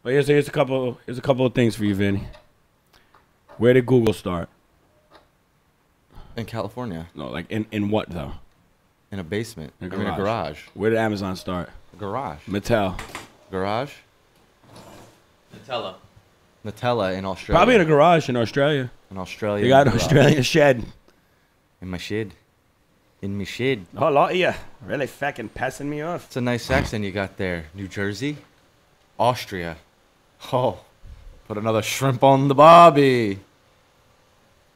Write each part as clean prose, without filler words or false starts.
But here's a couple of things for you, Vinny. Where did Google start? In California. No, like in what though? In a basement. In a garage. Where did Amazon start? Garage. Mattel. Garage? Nutella in Australia. Probably in a garage in Australia. In Australia. You got an Australian shed. In my shed. In my shed. Oh, a lot of you. Really fucking pissing me off. It's a nice accent you got there. New Jersey. Austria. Oh. Put another shrimp on the barbie.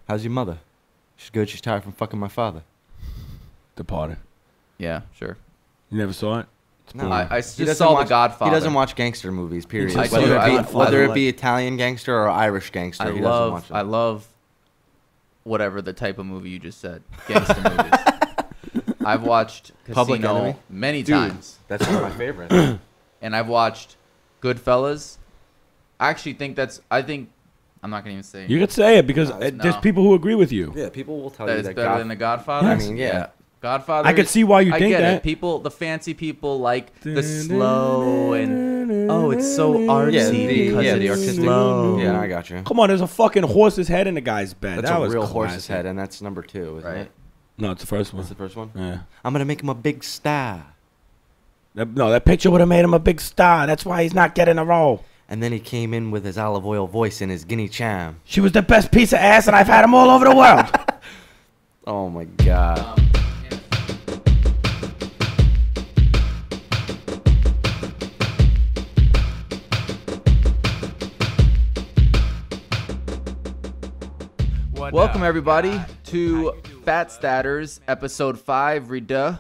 How's your mother? She's good. She's tired from fucking my father. Departed. Yeah, sure. You never saw it? No, I just saw The Godfather. He doesn't watch gangster movies, period. I Whether it be Italian gangster or Irish gangster, he doesn't watch them. I love whatever the type of movie you just said. Gangster movies. I've watched Casino many times. That's one of my favorites. And I've watched Goodfellas. I actually think I'm not going to even say it. You could say it because there's people who agree with you. Yeah, people will tell that you it's that better than The Godfather. I mean, yeah. Godfather. I could see why you think get that. It. People, the fancy people, like the slow and it's so artsy because the it's artistic. slow. Yeah, I got you. Come on, there's a fucking horse's head in the guy's bed. That's that a was real classic. horse's head, and that's number 2, isn't it? No, it's the first one. That's the first one? Yeah. I'm going to make him a big star. That picture would have made him a big star. That's why he's not getting a role. And then he came in with his olive oil voice and his guinea cham. She was the best piece of ass, and I've had them all over the world. Oh, my God. Welcome everybody to FATstaters episode 5 Redux.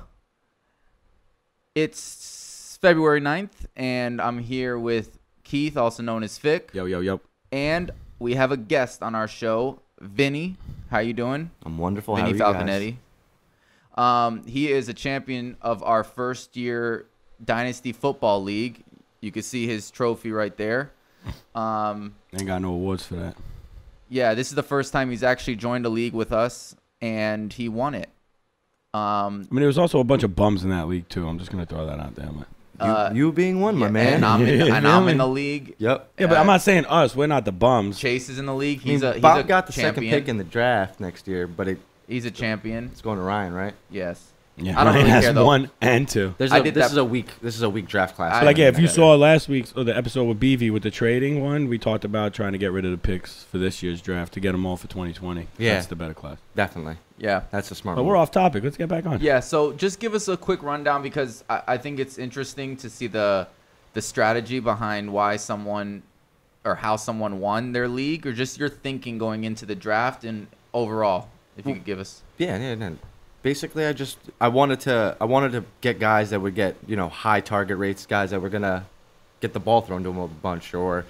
It's February 9th and I'm here with Keith, also known as Fick. Yo. And we have a guest on our show, Vinny. How you doing? I'm wonderful. Vinny How are you Falconetti. He is a champion of our first year Dynasty Football League. You can see his trophy right there. Ain't got no awards for that. Yeah, this is the first time he's actually joined a league with us, and he won it. I mean, there was also a bunch of bums in that league, too. I'm just going to throw that out there. You being one, my man. And I'm in the league. Yep. Yeah, but I'm not saying us. We're not the bums. Chase is in the league. Bob got the champion. second pick in the draft next year, but he's a champion. It's going to Ryan, right? Yes. Yeah, I don't really care, though. 1 and 2. This is a weak draft class. Like, yeah, if you saw last week's the episode with BV with the trading one, we talked about trying to get rid of the picks for this year's draft to get them all for 2020. Yeah. That's the better class. Definitely. Yeah. That's a smart But one. we're off topic. Let's get back on. Yeah, so just give us a quick rundown because I think it's interesting to see the strategy behind why someone or how someone won their league or just your thinking going into the draft and overall, if you could give us. Yeah. Basically, I wanted to get guys that would get, high target rates, guys that were gonna get the ball thrown to them a bunch, or,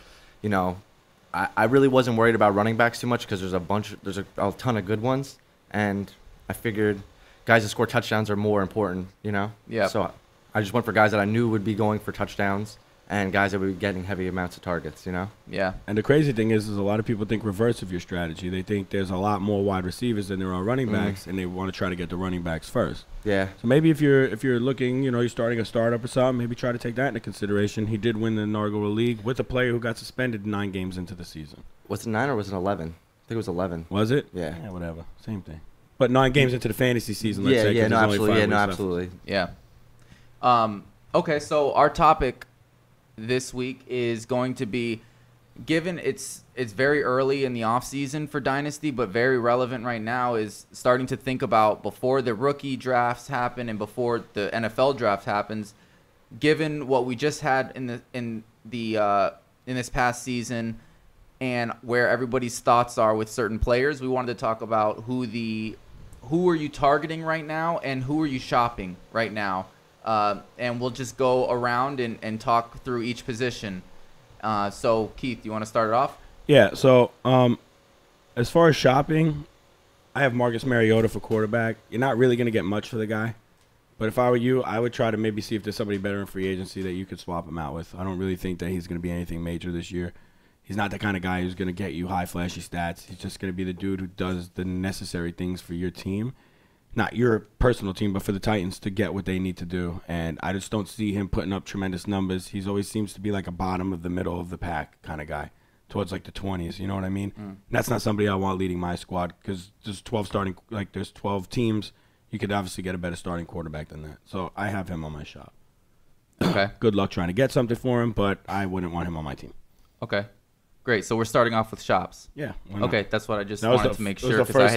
I really wasn't worried about running backs too much because there's a ton of good ones, and I figured guys that score touchdowns are more important, Yeah. So I just went for guys that I knew would be going for touchdowns and guys that would be getting heavy amounts of targets, Yeah. And the crazy thing is a lot of people think reverse of your strategy. They think there's a lot more wide receivers than there are running backs, and they want to try to get the running backs first. Yeah. So maybe if you're looking, you're starting a startup or something, maybe try to take that into consideration. He did win the inaugural league with a player who got suspended 9 games into the season. Was it 9 or was it 11? I think it was 11. Was it? Yeah. Yeah, whatever. Same thing. But 9 games into the fantasy season, let's say. Absolutely. Yeah. Okay, so our topic this week is going to be, given it's very early in the offseason for Dynasty, but very relevant right now, is starting to think about before the rookie drafts happen and before the NFL draft happens, given what we just had in this past season and where everybody's thoughts are with certain players, we wanted to talk about who are you targeting right now and who are you shopping right now. And we'll just go around and talk through each position. So, Keith, you want to start it off? Yeah, so as far as shopping, I have Marcus Mariota for quarterback. You're not really going to get much for the guy. But if I were you, I would try to maybe see if there's somebody better in free agency that you could swap him out with. I don't really think that he's going to be anything major this year. He's not the kind of guy who's going to get you high, flashy stats. He's just going to be the dude who does the necessary things for your team. not your personal team, but for the Titans to get what they need to do. And I just don't see him putting up tremendous numbers. He's always seems to be like a bottom of the middle of the pack kind of guy, towards like the 20s. You know what I mean? Mm. That's not somebody I want leading my squad, because there's 12 teams. You could obviously get a better starting quarterback than that. So I have him on my shop. Okay. Good luck trying to get something for him, but I wouldn't want him on my team. Okay. Great. So we're starting off with shops. Yeah. Okay. That's what I just wanted to make sure, because I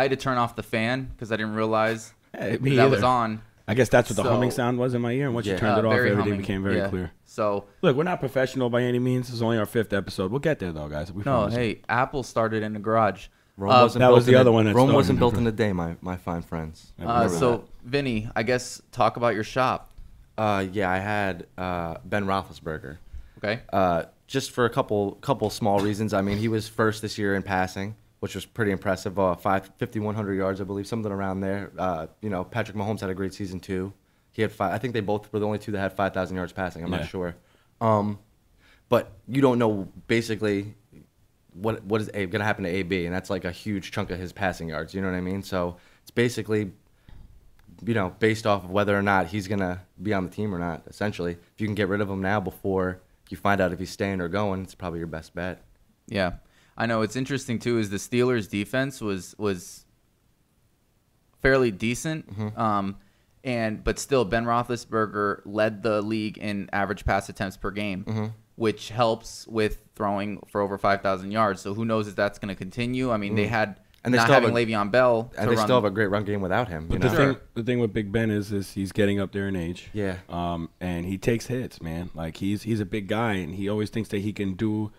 had to turn off the fan because I didn't realize that was on. I guess that's what the humming sound was in my ear. And once you turned it off, everything became very clear. So look, we're not professional by any means. This is only our 5th episode. We'll get there though, guys. Hey, Apple started in the garage. That was the other one. Rome wasn't built in a day, my fine friends. So Vinny, I guess talk about your shop. I had Ben Roethlisberger. Okay. Just for a couple small reasons. I mean, he was first this year in passing, which was pretty impressive. 5,100 yards, I believe, something around there. Patrick Mahomes had a great season too. He had 5. I think they both were the only two that had 5,000 yards passing. I'm not sure. But you don't know basically what is going to happen to AB, and that's like a huge chunk of his passing yards. You know what I mean? So it's basically, based off of whether or not he's going to be on the team or not. Essentially, if you can get rid of him now before you find out if he's staying or going, it's probably your best bet. Yeah. I know it's interesting too is the Steelers defense was fairly decent. Mm-hmm. But still Ben Roethlisberger led the league in average pass attempts per game, mm-hmm. which helps with throwing for over 5,000 yards. So who knows if that's going to continue? I mean, they had not having Le'Veon Bell, and they still have a great run game without him. But the thing with Big Ben is he's getting up there in age. Yeah. And he takes hits, man. Like he's a big guy, and he always thinks that he can do.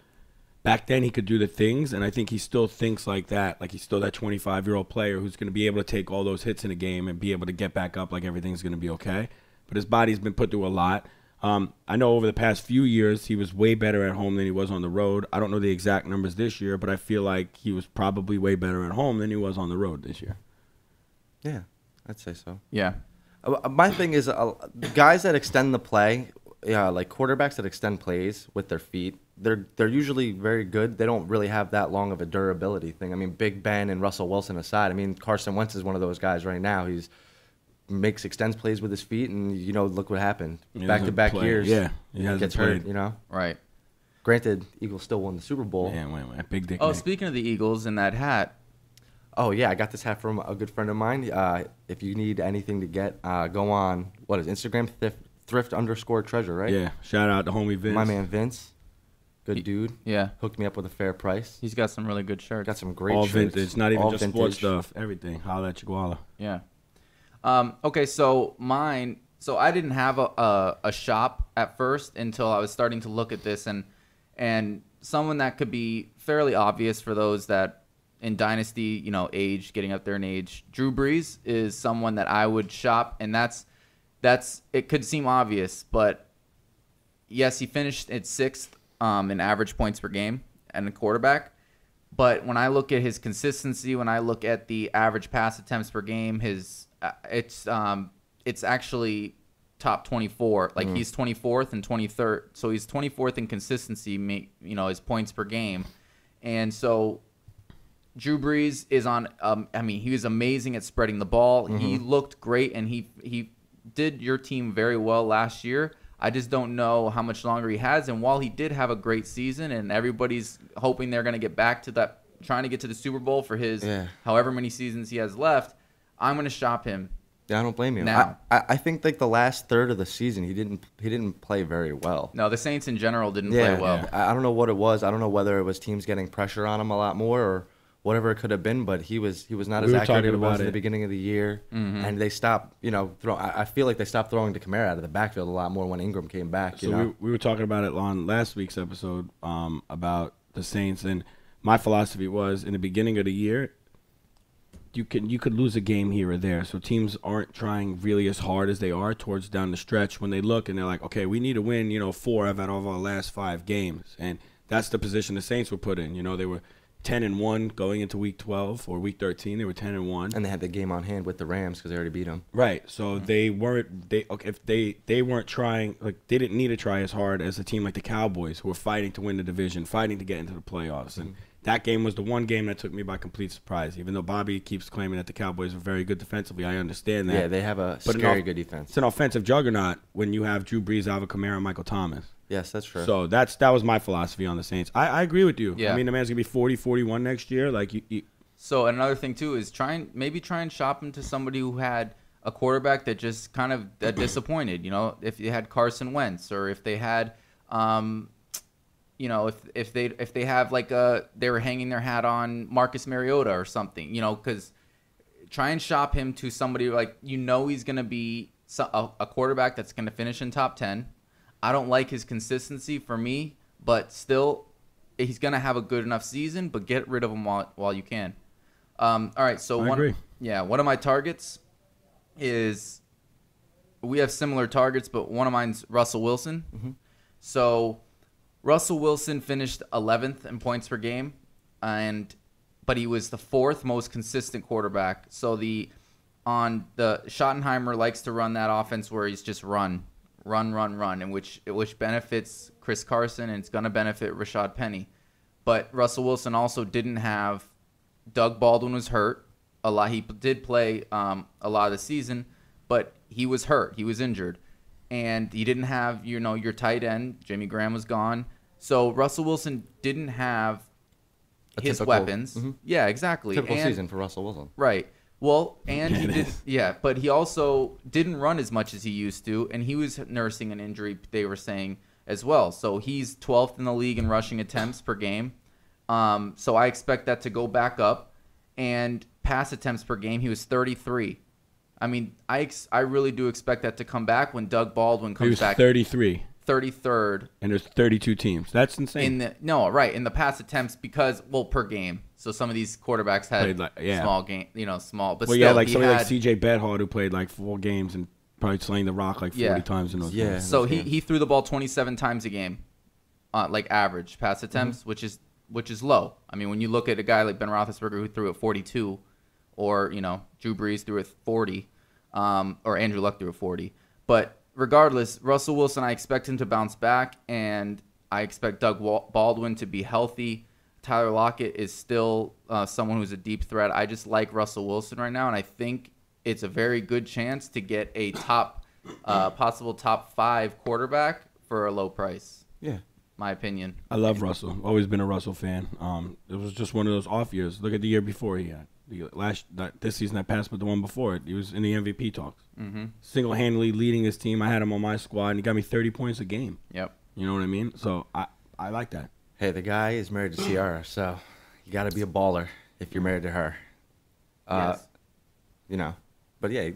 Back then, he could do the things, and I think he still thinks like that. Like he's still that 25-year-old player who's going to be able to take all those hits in a game and be able to get back up like everything's going to be okay. But his body's been put through a lot. I know over the past few years, he was way better at home than he was on the road. I don't know the exact numbers this year, but I feel like he was probably way better at home than he was on the road this year. Yeah, I'd say so. Yeah. My thing is guys that extend the play, like quarterbacks that extend plays with their feet, they're usually very good. They don't really have that long of a durability thing. I mean, Big Ben and Russell Wilson aside, I mean, Carson Wentz is one of those guys right now. Extends plays with his feet, and look what happened. Back-to-back years. Yeah, he gets hurt. Right. Granted, Eagles still won the Super Bowl. Yeah, wait. Big dick. Oh, speaking of the Eagles and that hat. Oh yeah, I got this hat from a good friend of mine. If you need anything to get, go on Instagram thrift_treasure, right? Yeah. Shout out to homie Vince. My man Vince. Good dude. Yeah. Hooked me up with a fair price. He's got some really good shirts. Got some great all shirts. Vintage, not even all just vintage. Sports stuff. Everything. Holla at your guala. Yeah. Okay, so mine. So I didn't have a shop at first until I was starting to look at this, and someone that could be fairly obvious for those that in Dynasty, age, getting up there in age. Drew Brees is someone that I would shop, and that's it could seem obvious, but yes, he finished at 6th in average points per game and a quarterback. But when I look at his consistency, when I look at the average pass attempts per game, it's actually top 24. Like he's 24th and 23rd, so he's 24th in consistency. His points per game, and so Drew Brees is on. He was amazing at spreading the ball. Mm-hmm. He looked great, and he did your team very well last year. I just don't know how much longer he has. And while he did have a great season, and everybody's hoping they're going to get back to that, trying to get to the Super Bowl for his however many seasons he has left, I'm going to shop him. Yeah, I don't blame you. Now, I think like the last third of the season, he didn't play very well. No, the Saints in general didn't play well. Yeah. I don't know what it was. I don't know whether it was teams getting pressure on him a lot more or whatever it could have been, but he was not as accurate as he was in the beginning of the year. Mm-hmm. And they stopped, I feel like they stopped throwing to Kamara out of the backfield a lot more when Ingram came back. So we were talking about it on last week's episode about the Saints, and my philosophy was in the beginning of the year, you could lose a game here or there. So teams aren't trying really as hard as they are towards down the stretch when they look and they're like, okay, we need to win, 4 out of our last 5 games. And that's the position the Saints were put in. They were 10-1 going into week 12 or week 13. They were 10-1, and they had the game on hand with the Rams because they already beat them. Right. So they weren't. If they weren't trying, like they didn't need to try as hard as a team like the Cowboys, who were fighting to win the division, fighting to get into the playoffs, and that game was the one game that took me by complete surprise. Even though Bobby keeps claiming that the Cowboys are very good defensively, I understand that. Yeah, they have a scary good defense. It's an offensive juggernaut when you have Drew Brees, Alvin Kamara, and Michael Thomas. Yes, that's true. So that was my philosophy on the Saints. I agree with you. Yeah. I mean, the man's going to be 40, 41 next year. Like So another thing too is try and shop him to somebody who had a quarterback that just kind of disappointed. You know, if you had Carson Wentz, or if they had, you know, if they have like they were hanging their hat on Marcus Mariota or something. You know, because try and shop him to somebody like he's going to be a quarterback that's going to finish in top 10. I don't like his consistency for me, but still, he's going to have a good enough season. But get rid of him while you can. All right, so I agree. One of my targets is we have similar targets, but one of mine's Russell Wilson. Mm-hmm. So Russell Wilson finished 11th in points per game, but he was the 4th most consistent quarterback. So the Schottenheimer likes to run that offense where he's just run, and which benefits Chris Carson, and it's going to benefit Rashad Penny. But Russell Wilson also didn't have Doug Baldwin was hurt a lot. He did play a lot of the season, but he was hurt. He was injured, and he didn't have your tight end. Jimmy Graham was gone, so Russell Wilson didn't have his weapons. Mm-hmm. Yeah, exactly. Typical season for Russell Wilson. Right. Well, and he did. Yeah, but he also didn't run as much as he used to, and he was nursing an injury. They were saying as well. So he's 12th in the league in rushing attempts per game. So I expect that to go back up, and pass attempts per game, he was 33. I mean, I really do expect that to come back when Doug Baldwin comes back. He was 33. 33rd. And there's 32 teams. That's insane. In the pass attempts per game. So some of these quarterbacks had small game, small. But still, like somebody like C.J. Beathard who played like 4 games and probably slaying the rock like 40 times in those games. So he threw the ball 27 times a game, like average pass attempts, which is low. I mean, when you look at a guy like Ben Roethlisberger who threw it 42, or Drew Brees threw it 40, or Andrew Luck threw it 40. But regardless, Russell Wilson, I expect him to bounce back, and I expect Doug Baldwin to be healthy. Tyler Lockett is still someone who's a deep threat. I just like Russell Wilson right now, and I think it's a very good chance to get a possible top 5 quarterback for a low price. Yeah. My opinion. I love Russell. Always been a Russell fan. It was just one of those off years. Look at the year before he had. This season that passed, but the one before it, he was in the MVP talks. Mm-hmm. Single-handedly leading his team. I had him on my squad, and he got me 30 points a game. Yep. You know what I mean? So I like that. Hey, the guy is married to Ciara, so you got to be a baller if you're married to her. Yes. But yeah,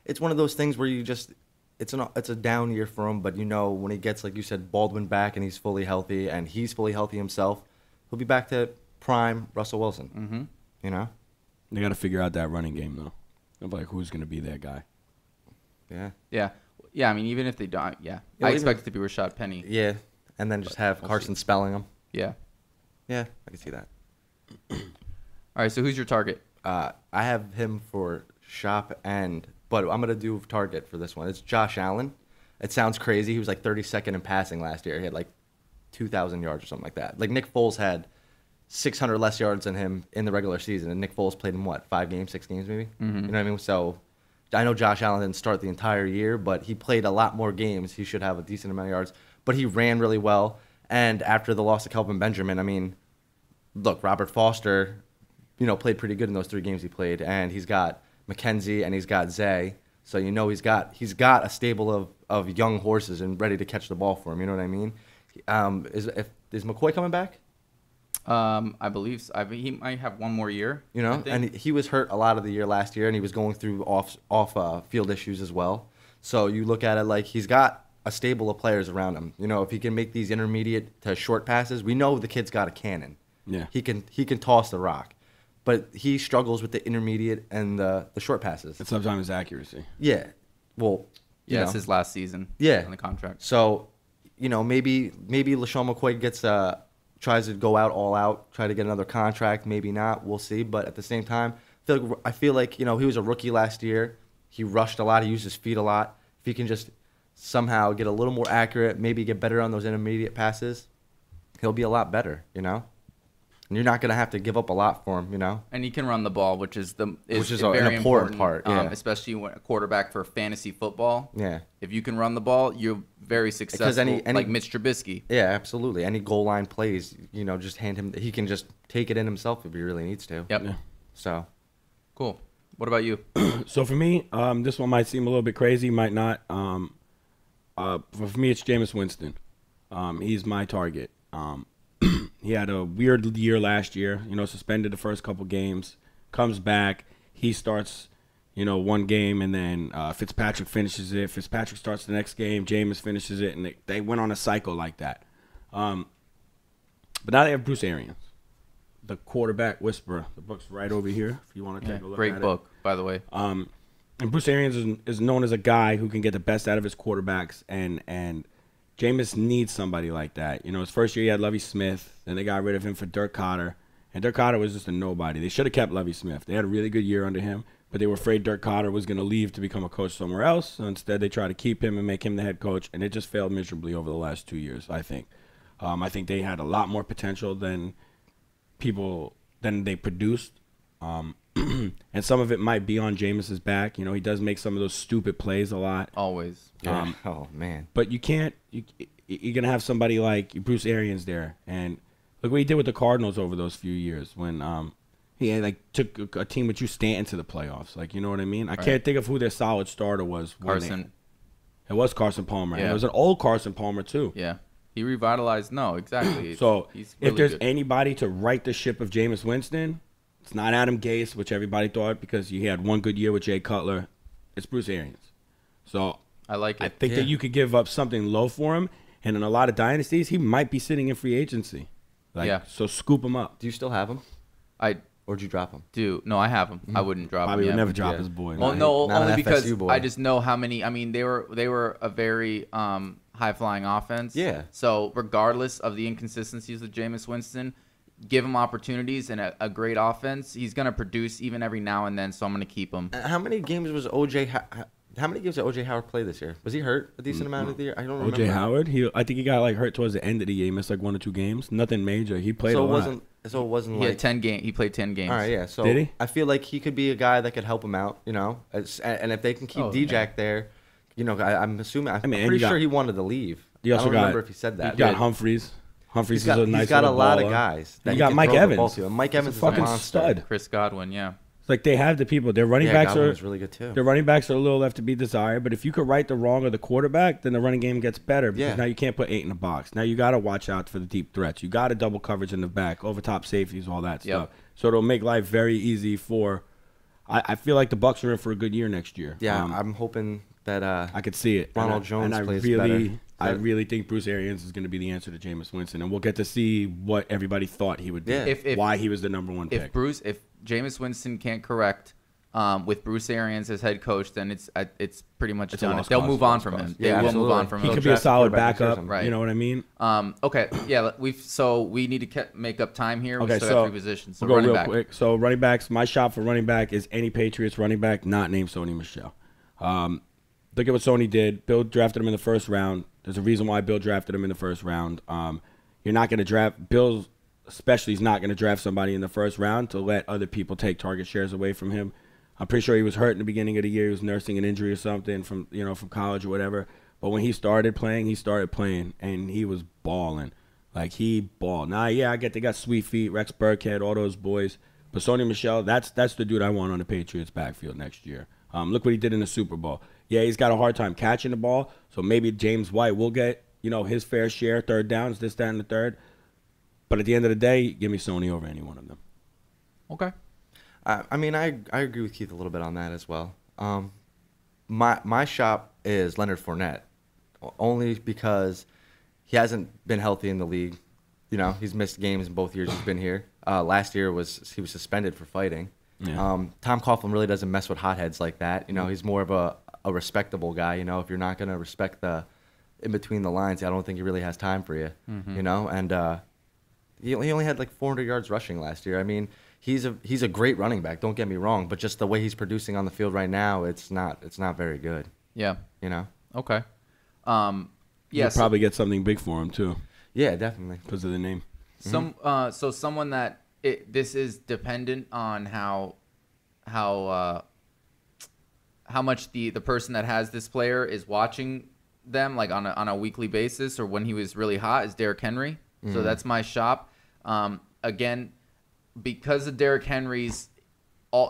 it's one of those things where you just it's a down year for him, but when he gets, like you said, Baldwin back and he's fully healthy and he's fully healthy himself, he'll be back to prime Russell Wilson. Mm-hmm. They got to figure out that running game though. Of like who's going to be that guy. Yeah. Yeah. Yeah. I mean, even if they don't, I expect it to be Rashad Penny. Yeah, and then just have Carson spelling him. Yeah. Yeah, I can see that. All right. So who's your target? I have him for shop but I'm going to do target for this one. It's Josh Allen. It sounds crazy. He was like 32nd in passing last year. He had like 2,000 yards or something like that. Like Nick Foles had 600 less yards than him in the regular season, and Nick Foles played in 5 games, 6 games maybe? Mm-hmm. You know what I mean? So I know Josh Allen didn't start the entire year, but he played a lot more games. He should have a decent amount of yards. But he ran really well. And after the loss to Kelvin Benjamin, I mean, look, Robert Foster, played pretty good in those 3 games he played, and he's got McKenzie and he's got Zay. So he's got a stable of young horses and ready to catch the ball for him. You know what I mean? Is McCoy coming back? I believe so. He might have one more year. And he was hurt a lot of the year last year, and he was going through off field issues as well. So you look at it like he's got a stable of players around him. If he can make these intermediate to short passes, we know the kid's got a cannon. Yeah, he can toss the rock, but he struggles with the intermediate and the short passes. And sometimes his accuracy. Yeah, well, it's his last season. Yeah, on the contract. So, maybe LaShawn McCoy gets tries to go all out, try to get another contract. Maybe not. We'll see. But at the same time, I feel like he was a rookie last year. He rushed a lot. He used his feet a lot. If he can just somehow get a little more accurate, maybe get better on those intermediate passes, he'll be a lot better. And you're not going to have to give up a lot for him, you know? And he can run the ball, which is very an important part, yeah. Especially when a quarterback for fantasy football. Yeah. If you can run the ball, you're very successful, like Mitch Trubisky. Yeah, absolutely. Any goal line plays, you know, just hand him. He can just take it in himself if he really needs to. Yep. Yeah. So. Cool. What about you? So for me, this one might seem a little bit crazy, might not. For me, it's Jameis Winston. He's my target. He had a weird year last year, you know, suspended the first couple games, comes back, he starts, you know, one game, and then Fitzpatrick finishes it. Fitzpatrick starts the next game, Jameis finishes it, and they went on a cycle like that. But now they have Bruce Arians, the quarterback whisperer. The book's right over here if you want to take a look at it. Great book, by the way. And Bruce Arians is known as a guy who can get the best out of his quarterbacks, and Jameis needs somebody like that. You know, his first year he had Lovie Smith, then they got rid of him for Dirk Cotter, and Dirk Cotter was just a nobody. They should have kept Lovie Smith. They had a really good year under him, but they were afraid Dirk Cotter was going to leave to become a coach somewhere else. So instead, they tried to keep him and make him the head coach, and it just failed miserably over the last 2 years, I think. I think they had a lot more potential than they produced. And some of it might be on Jameis's back. You know, he does make some of those stupid plays a lot. Always. Yeah. Oh, man. But you can't – you're going to have somebody like Bruce Arians there. And look what he did with the Cardinals over those few years when he had, like, took a team with you Stanton to the playoffs. Like, you know what I mean? I can't think of who their solid starter was. Carson. It was Carson Palmer. Yeah. And it was an old Carson Palmer, too. Yeah. He revitalized. No, exactly. So he's really if there's good. anybody to right the ship of Jameis Winston – it's not Adam Gase, which everybody thought because he had one good year with Jay Cutler. It's Bruce Arians. So I like it. I think that you could give up something low for him, and in a lot of dynasties, he might be sitting in free agency. So scoop him up. Do you still have him? Or did you drop him? No, I have him. I wouldn't drop him. Bobby would never drop Yeah. his boy. Well, no, Not only an because FSU boy. I just know how many. I mean, they were a very high-flying offense. Yeah. So regardless of the inconsistencies of Jameis Winston, give him opportunities and a great offense, he's going to produce even every now and then, so I'm going to keep him. How many games was how many games did O.J. Howard play this year? Was he hurt a decent amount of the year? I don't remember. O.J. Howard? I think he got hurt towards the end of the year. He missed 1 or 2 games. Nothing major. He played a lot. So it wasn't He like had 10 games. He played 10 games. All right, yeah. So Did he? I feel like he could be a guy that could help him out, you know. And if they can keep D-Jack there, you know, I'm assuming. I'm pretty sure he wanted to leave. I don't remember if he said that. You got Humphreys. Humphreys is a nice He's got a lot of baller. guys. You got Mike Evans. Mike Evans He's is a a fucking monster. stud. Chris Godwin, yeah. It's like they have the people. Their running backs Godwin are was really good too. Their running backs are a little left to be desired, but if you could right the wrong of the quarterback, then the running game gets better because now you can't put 8 in the box. Now you got to watch out for the deep threats. You got to double coverage in the back, over top safeties, all that stuff. So it'll make life very easy for. I feel like the Bucs are in for a good year next year. Yeah, I'm hoping that I could see it. Ronald Jones plays better. I better. really think Bruce Arians is going to be the answer to Jameis Winston, and we'll get to see what everybody thought he would do. Yeah. Why he was the number 1 pick. If Jameis Winston can't correct with Bruce Arians as head coach, then it's pretty much done. They'll move on from him. They will move on from him. He could be a solid quarterback backup. Right. You know what I mean? Okay. Yeah. We need to make up time here. Okay, We still have 3 positions. So we'll go running real back. quick. So running backs, my shop for running back is any Patriots running back not named Sony Michel. Look at what Sony did. Bill drafted him in the first round. There's a reason why Bill drafted him in the first round. You're not going to draft Bill, especially is not going to draft somebody in the first round to let other people take target shares away from him. I'm pretty sure he was hurt in the beginning of the year. He was nursing an injury or something from college or whatever. But when he started playing, and he was balling. Like, he balled. Now, yeah, I get they got Sweet Feet, Rex Burkhead, all those boys. But Sony Michel, that's the dude I want on the Patriots backfield next year. Look what he did in the Super Bowl. Yeah, he's got a hard time catching the ball, so maybe James White will get, his fair share, third downs, this, that, and the third. But at the end of the day, give me Sony over any one of them. Okay. I mean, I agree with Keith a little bit on that as well. My shop is Leonard Fournette, only because he hasn't been healthy in the league. He's missed games in both years he's been here. Last year he was suspended for fighting. Yeah. Tom Coughlin really doesn't mess with hotheads like that. He's more of a respectable guy. If you're not going to respect the in between the lines, I don't think he really has time for you. And he only had like 400 yards rushing last year. I mean, he's a great running back. Don't get me wrong, but just the way he's producing on the field right now, it's not very good. Yeah. Okay. You'll probably get something big for him too. Yeah, definitely. Because of the name. So someone that this is dependent on how much the person that has this player is watching them, like on a weekly basis, or when he was really hot, is Derrick Henry. So that's my shop. Again, because of Derrick Henry's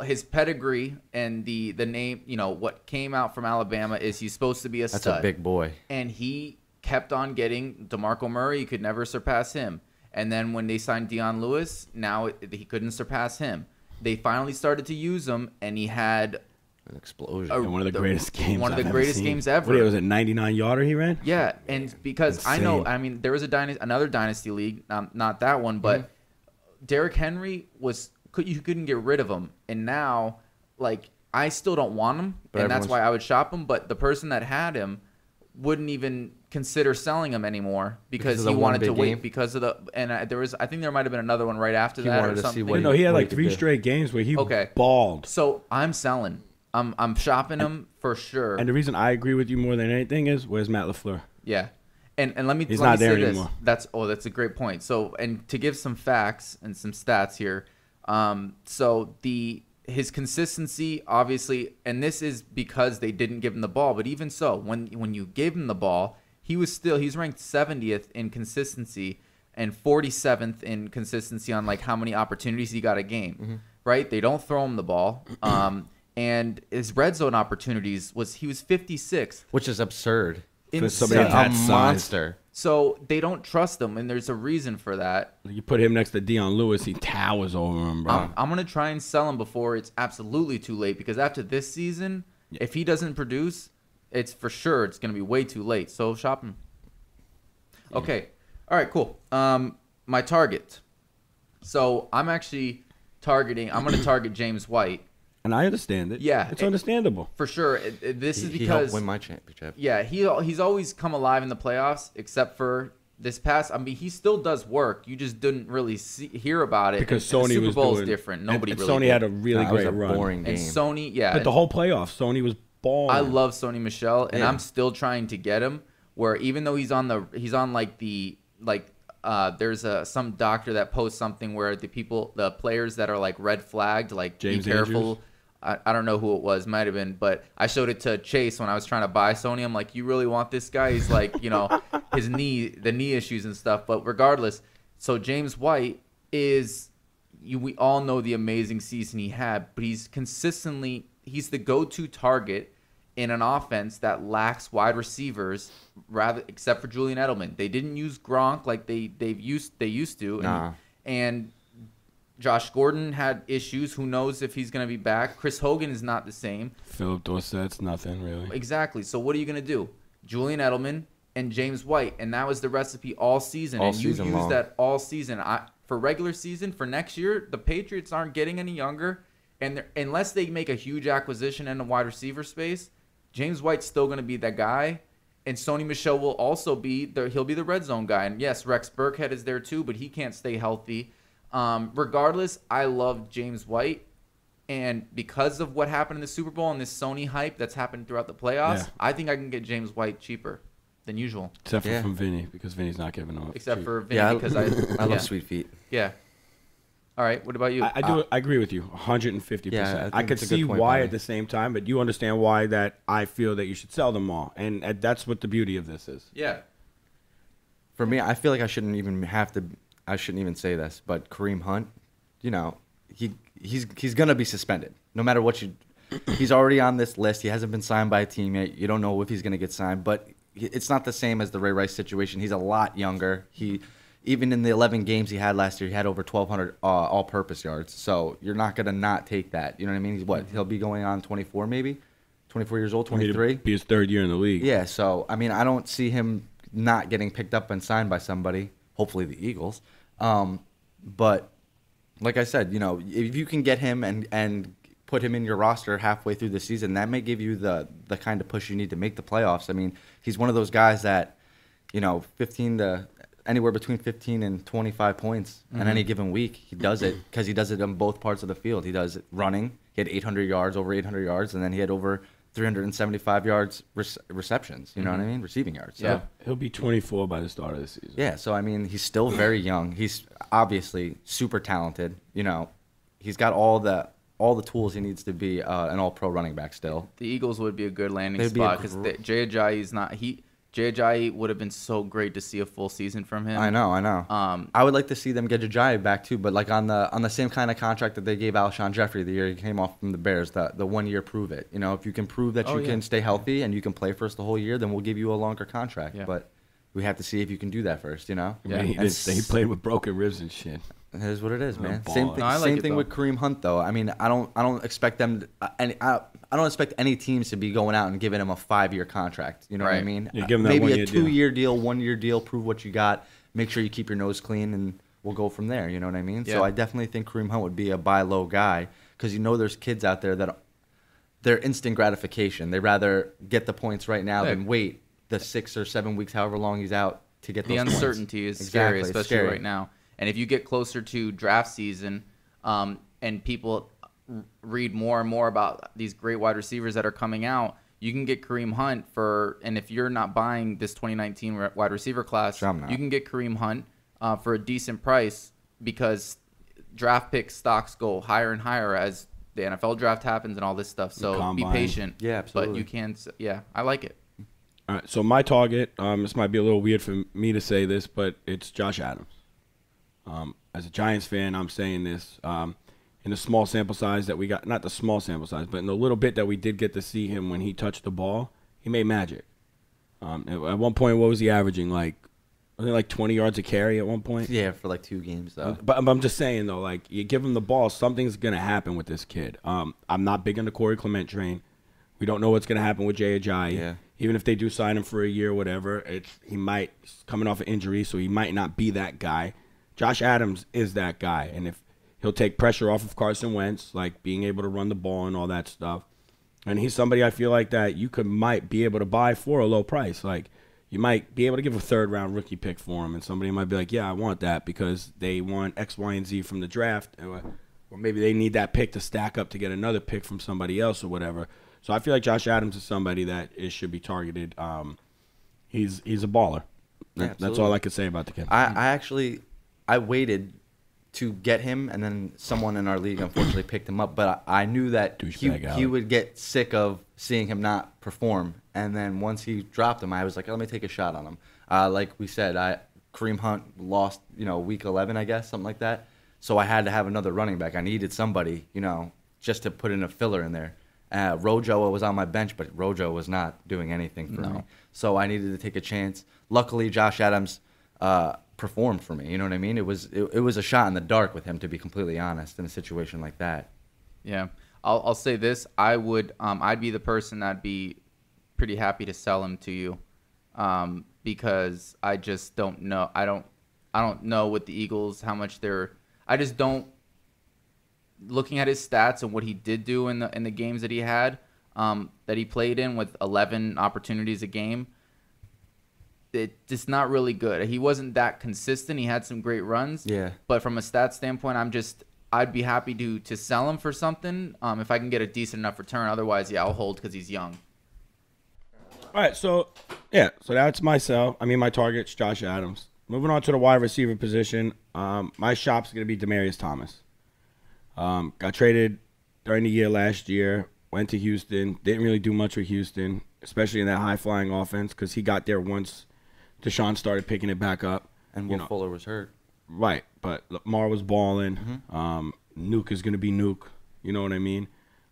his pedigree and the name, what came out from Alabama is he's supposed to be a stud. That's a big boy. And he kept on getting DeMarco Murray. You could never surpass him. And then when they signed Deion Lewis, now he couldn't surpass him. They finally started to use him, and he had an explosion. One of the greatest games. One of the greatest games ever. What was it, 99-yarder he ran? Yeah, and because Insane. There was another dynasty league, not that one, but Derrick Henry you couldn't get rid of him, and now I still don't want him, and that's why I would shop him. But the person that had him wouldn't even consider selling him anymore because he wanted to wait because of I think there might have been another one right after that or something. No, he had 3 straight games where he balled. So I'm selling. I'm shopping him for sure. And the reason I agree with you more than anything is, where's Matt LaFleur? Yeah. And let me He's let not me there say anymore. This. That's a great point. So, and to give some facts and some stats here. So his consistency, obviously, and this is because they didn't give him the ball, but even so, when you gave him the ball, he's ranked 70th in consistency and 47th in consistency on how many opportunities he got a game. Right? They don't throw him the ball. And his red zone opportunities he was 56th, which is absurd. For somebody that size. Monster. So they don't trust him, and there's a reason for that. You put him next to Deion Lewis, he towers over him, bro. I'm going to try and sell him before it's absolutely too late, because after this season, if he doesn't produce, it's for sure it's going to be way too late. So shop him. Yeah. Okay. All right, cool. My target. So I'm actually I'm going to target James White. And I understand it. Yeah. It's understandable. For sure. This is because... He helped win my championship. Yeah, he's always come alive in the playoffs, except for this past... he still does work. You just didn't really hear about it. Because and Sony Super was Bowl doing... is different. Nobody and really Sony did. had a really great run. Boring game. And Sony, yeah. But the whole playoffs, Sony was balling. I love Sony Michel, and I'm still trying to get him, where even though there's some doctor that posts something where the players that are red flagged, James be careful. Andrews? I don't know who it was, might have been, but I showed it to Chase when I was trying to buy Sony. I'm like, you really want this guy? He's the knee issues and stuff. But regardless, so James White we all know the amazing season he had, but he's the go-to target in an offense that lacks wide receivers, except for Julian Edelman. They didn't use Gronk like they used to. Nah. And Josh Gordon had issues. Who knows if he's going to be back? Chris Hogan is not the same. Philip Dorsett's nothing, really. Exactly. So what are you going to do? Julian Edelman and James White. And that was the recipe all season. All and you season used long. that all season. For regular season, for next year, the Patriots aren't getting any younger. And unless they make a huge acquisition in the wide receiver space, James White's still going to be that guy. And Sony Michel will also he'll be the red zone guy. And yes, Rex Burkhead is there too, but he can't stay healthy. Regardless, I love James White, and because of what happened in the Super Bowl and this Sony hype that's happened throughout the playoffs, I think I can get James White cheaper than usual. Except for from Vinny, because Vinny's not giving up. Except for Vinny, because I love Sweet Feet. Yeah. All right. What about you? I agree with you 150%. Yeah, I could see why at the same time, but you understand why that I feel that you should sell them all, and that's what the beauty of this is. Yeah. For me, I feel like I shouldn't even say this, but Kareem Hunt, he's gonna be suspended no matter what he's already on this list. He hasn't been signed by a team yet. You don't know if he's gonna get signed, but it's not the same as the Ray Rice situation. He's a lot younger. Even in the 11 games he had last year, he had over 1,200 all-purpose yards. So you're not gonna not take that. You know what I mean? He'll be going on 24 maybe, 24 years old, 23. Be his third year in the league. Yeah. So I mean, I don't see him not getting picked up and signed by somebody. Hopefully the Eagles. But like I said, if you can get him and put him in your roster halfway through the season, that may give you the kind of push you need to make the playoffs. I mean, he's one of those guys that, 15 to anywhere between 15 and 25 points on any given week. He does it because he does it on both parts of the field. He does it running. He had 800 yards, over 800 yards, and then he had over 375 yards receptions. You know what I mean? Receiving yards. So. Yeah. He'll be 24 by the start of the season. Yeah. So I mean, he's still very young. He's obviously super talented. You know, he's got all the tools he needs to be an all-pro running back still. The Eagles would be a good landing They'd be spot because Jay Ajayi's not Jay Ajayi would have been so great to see a full season from him. I know. I would like to see them get Ajayi back too, but like on the same kind of contract that they gave Alshon Jeffrey the year he came off from the Bears, the 1 year prove it. You know, if you can prove that you can stay healthy and you can play for us the whole year, then we'll give you a longer contract. Yeah. But we have to see if you can do that first. You know. Yeah. He played with broken ribs and shit. It is what it is, man. Same thing. No, same thing with Kareem Hunt, though. I mean, I don't expect them. I don't expect any teams to be going out and giving him a 5-year contract. You know what I mean? Yeah, give him that maybe a 2-year deal, 1-year deal. Prove what you got. Make sure you keep your nose clean, and we'll go from there. You know what I mean? Yeah. So I definitely think Kareem Hunt would be a buy low guy because you know there's kids out there that they're instant gratification. They rather get the points right now than wait the 6 or 7 weeks, however long he's out, to get those uncertainty points. Is scary, especially right now. And if you get closer to draft season, and people read more and more about these great wide receivers that are coming out, you can get Kareem Hunt and if you're not buying this 2019 wide receiver class, you can get Kareem Hunt for a decent price because draft pick stocks go higher and higher as the NFL draft happens and all this stuff. So be patient. Yeah, absolutely. But you can, I like it. All right, so my target, this might be a little weird for me to say this, but it's Josh Adams. As a Giants fan, I'm saying this. In the small sample size that we got, not the small sample size, but in the little bit that we did get to see him when he touched the ball, he made magic. At one point, what was he averaging? Like 20 yards a carry at one point? Yeah, for like 2 games, though. But I'm just saying, though, like, you give him the ball, something's going to happen with this kid. I'm not big on the Corey Clement train. We don't know what's going to happen with Jay Ajayi. Yeah. Even if they do sign him for a year or whatever, he's coming off an injury, so he might not be that guy. Josh Adams is that guy, and if he'll take pressure off of Carson Wentz, like being able to run the ball and all that stuff. And he's somebody I feel like that you might be able to buy for a low price. Like, you might be able to give a 3rd-round rookie pick for him, and somebody might be like, yeah, I want that because they want X, Y, and Z from the draft, or maybe they need that pick to stack up to get another pick from somebody else or whatever. So I feel like Josh Adams is somebody that should be targeted. He's a baller. That's all I could say about the kid. I waited to get him, and then someone in our league unfortunately picked him up. But I knew that he would get sick of seeing him not perform. And then once he dropped him, I was like, let me take a shot on him. Like we said, Kareem Hunt lost, week 11, I guess, something like that. So I had to have another running back. I needed somebody, just to put in a filler in there. Rojo was on my bench, but Rojo was not doing anything for me. So I needed to take a chance. Luckily, Josh Adams performed for me. You know what I mean? It was a shot in the dark with him, to be completely honest, in a situation like that. Yeah, I'll say this: I'd be the person that'd be pretty happy to sell him to you, because I just don't know. I don't know with the Eagles how much they're. I just don't. Looking at his stats and what he did do in the games that he had, that he played in with 11 opportunities a game. It's just not really good. He wasn't that consistent. He had some great runs. Yeah. But from a stats standpoint, I'd be happy to sell him for something if I can get a decent enough return. Otherwise, I'll hold because he's young. All right, so that's my sell. My target's Josh Adams. Moving on to the wide receiver position, my shop's going to be Demaryius Thomas. Got traded during the year last year, went to Houston, didn't really do much with Houston, especially in that high-flying offense because he got there once Deshaun started picking it back up. And Will Fuller was hurt. Right, but Lamar was balling. Mm-hmm. Nuke is going to be Nuke. You know what I mean?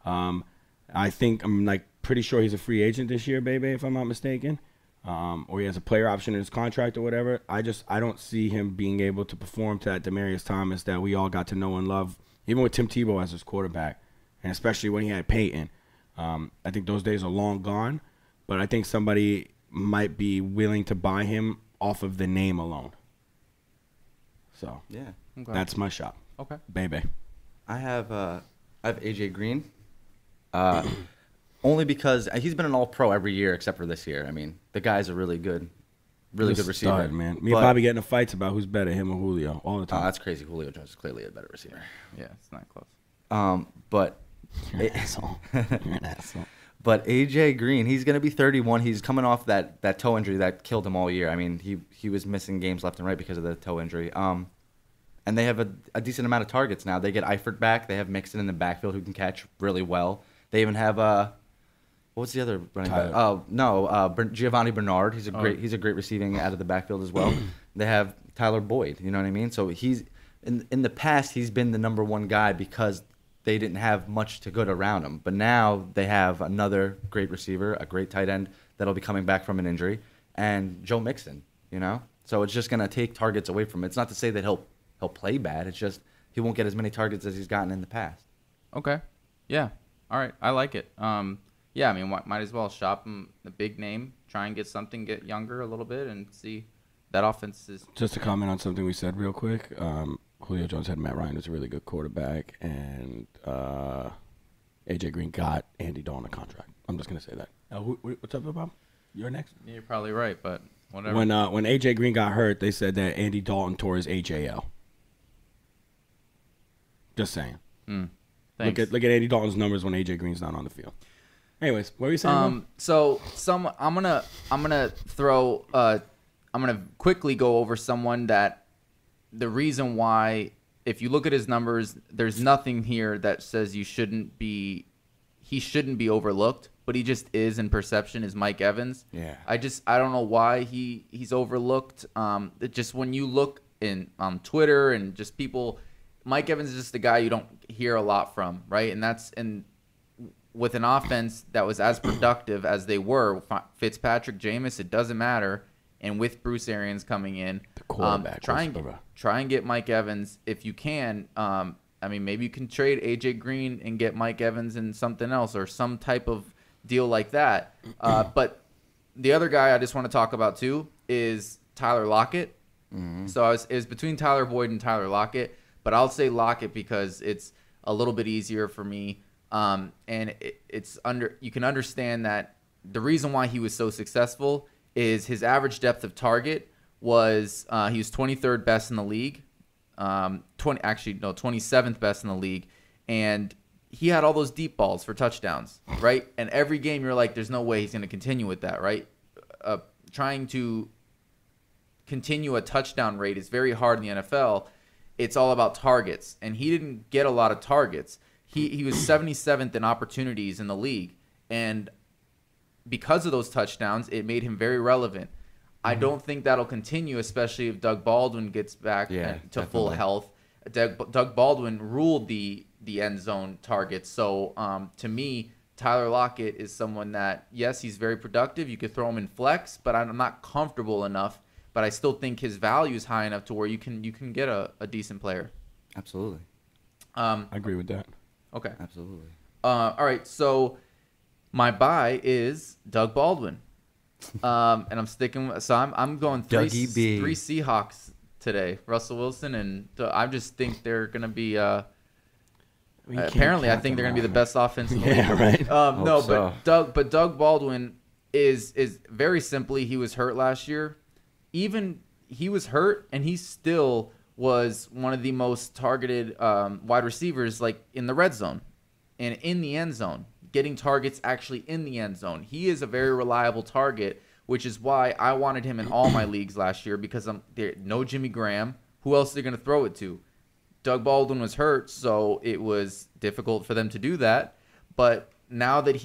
I think I'm pretty sure he's a free agent this year, baby, if I'm not mistaken. Or he has a player option in his contract or whatever. I don't see him being able to perform to that Demaryius Thomas that we all got to know and love, even with Tim Tebow as his quarterback, and especially when he had Peyton. I think those days are long gone, but I think somebody might be willing to buy him off of the name alone. So yeah, okay. That's my shop. Okay, baby. I have AJ Green, only because he's been an All-Pro every year except for this year. The guy's a really good receiver. Stud, man. Me and Bobby getting in fights about who's better, him or Julio, all the time. That's crazy. Julio Jones is clearly a better receiver. Yeah, it's not close. But you're an asshole. You're an asshole. But AJ Green, he's going to be 31. He's coming off that toe injury that killed him all year. I mean, he was missing games left and right because of the toe injury. And they have a decent amount of targets now. They get Eifert back. They have Mixon in the backfield who can catch really well. They even have what's the other running back? Oh no, Giovanni Bernard. He's a great receiving out of the backfield as well. They have Tyler Boyd. You know what I mean? So he's in the past he's been the number one guy because they didn't have much to good around him. But now they have another great receiver, a great tight end that'll be coming back from an injury, and Joe Mixon. You know, so it's just gonna take targets away from him. It's not to say that he'll play bad. It's just he won't get as many targets as he's gotten in the past. Okay. Yeah. All right. I like it. Yeah, I mean, might as well shop him the big name, try and get something, get younger a little bit, and see that offense is. Just to comment on something we said real quick, Julio Jones had Matt Ryan as a really good quarterback, and AJ Green got Andy Dalton a contract. I'm just going to say that. What's up, Bob? You're next. You're probably right, but whatever. When AJ Green got hurt, they said that Andy Dalton tore his AJL. Just saying. Thanks. Look at Andy Dalton's numbers when AJ Green's not on the field. Anyways, what were you saying? I'm gonna quickly go over someone that the reason why, if you look at his numbers, there's nothing here that says he shouldn't be overlooked, but he just is in perception, is Mike Evans. Yeah. I don't know why he's overlooked. Just when you look on Twitter and just people, Mike Evans is just the guy you don't hear a lot from, right? And with an offense that was as productive as they were, Fitzpatrick, Jameis, it doesn't matter. And with Bruce Arians coming in, try and get Mike Evans if you can. I mean, maybe you can trade AJ Green and get Mike Evans and something else or some type of deal like that. But the other guy I just want to talk about too is Tyler Lockett. So it was between Tyler Boyd and Tyler Lockett, but I'll say Lockett because it's a little bit easier for me. And you can understand that the reason why he was so successful is his average depth of target was he was 23rd best in the league, 27th best in the league, and he had all those deep balls for touchdowns, right? And every game you're like, there's no way he's going to continue with that, right? Trying to continue a touchdown rate is very hard in the NFL. It's all about targets, and he didn't get a lot of targets. He was 77th in opportunities in the league, and because of those touchdowns, it made him very relevant. I don't think that'll continue, especially if Doug Baldwin gets back to full health. Doug Baldwin ruled the end zone targets. So to me, Tyler Lockett is someone that, yes, he's very productive. You could throw him in flex, but I'm not comfortable enough. But I still think his value is high enough to where you can get a decent player. Absolutely. I agree with that. Okay. Absolutely. All right. So my buy is Doug Baldwin, and I'm sticking. So I'm going three Seahawks today. Russell Wilson, and I just think they're gonna be. Apparently, I think they're gonna be the best offense in the league. Yeah, right. But Doug Baldwin is very simply, he was hurt last year. Even he was hurt, and he still was one of the most targeted wide receivers, like in the red zone and in the end zone, getting targets actually in the end zone. He is a very reliable target, which is why I wanted him in all my leagues last year, because no Jimmy Graham. Who else are they going to throw it to? Doug Baldwin was hurt, so it was difficult for them to do that. But now that